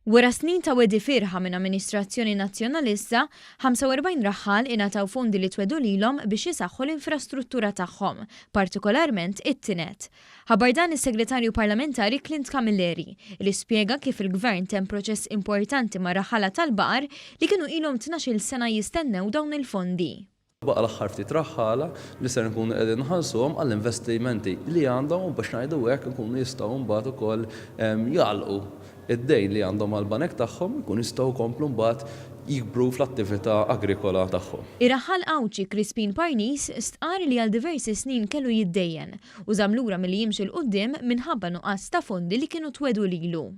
Wara snin ta' Wegħdi Fiergħa minn amministrazzjoni Nazzjonalista, 45 raħħal ingħataw fondi li twedu lilhom biex isaħħu l-infrastruttura tagħhom, partikolarment it-tinet. Ħabbar dan is-Segretarju Parlamentari Clint Camilleri li spjega kif il-Gvern temm proċess importanti ma' raħħala tal-baqar li kienu ilhom 12-il sena jistennew dawn il-fondi. Baqa l-aħħar ftit raħħala li se nkunu qegħdin nħallsuhom għall-investimenti li għandhom u biex ngħidu hekk nkunu jistgħu mbagħad ukoll jagħlqu id-dejn li għandhom għall-banek tagħhom ikun jistgħu jkomplu mbagħad jikbru fl-attività agrikola tagħhom. Ir-raħħal Awċi Crispin Parnis stqar li għal diversi snin kellu jiddejjen u żamlura milli jimxi l-qudiem minħabba nuqqas ta' fondi li kienu twedu lilu.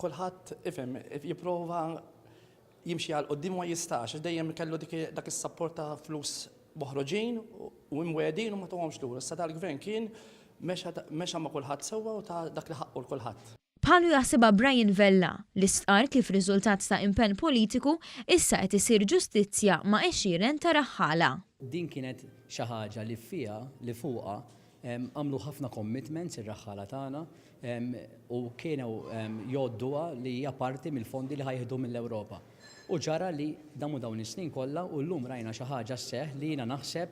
Kulħadd ifhem jipprova jimxi għal qoddim ma jistax, dejjem kellu dak is-sapport ta' flus moħroġin u mwedin u ma tuhomx lura. Issa tal-Gvern kien mexa ma' kulħadd sewwa u ta' dak li ħaqqu l-kulħadd. Bħalu jaħsibha Brian Vella li stqar kif riżultat ta' impenn politiku issa qed isir ġustizzja ma' għexieren ta' raħħala. Din kienet xi ħaġa li fiha li fuqha għamlu ħafna commitments ir-raħħala tagħna u kienu jgħodduha li hija parti mill-fondi li ħajħdu mill-Ewropa. U ġara li dawn is-snin kollha u llum rajna xi ħaġa sseħħ li jiena naħseb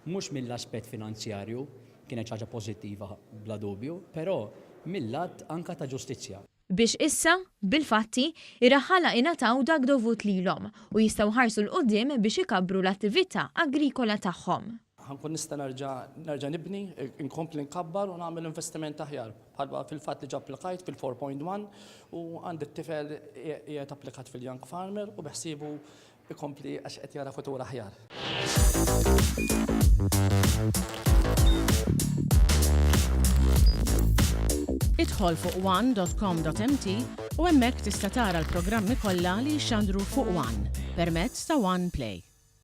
mhux mill-aspett finanzjarju kienet ħaġa pożittiva bla dubju, però mill-lat anka ta' ġustizzja. Biex issa, bil-fatti, ir-raħħala ingħataw dak dovut lilhom u jistgħu ħarsu l-qudiem biex ikabbru l-attività agrikola tagħhom. Ħankun nista' nerġa' nibni, inkompli nkabbar u nagħmel investiment aħjar. Bħalma fil-fatt li ġa applikajt fil-4.1 u għandi t-tifel qiegħed applikat fil-Young Farmer u beħsiebu ikompli għax qed jara futur aħjar. Idħol fuq one.com.mt u hemmhekk tista' tara l-programmi kollha li jxandru fuq One permezz ta' One Play.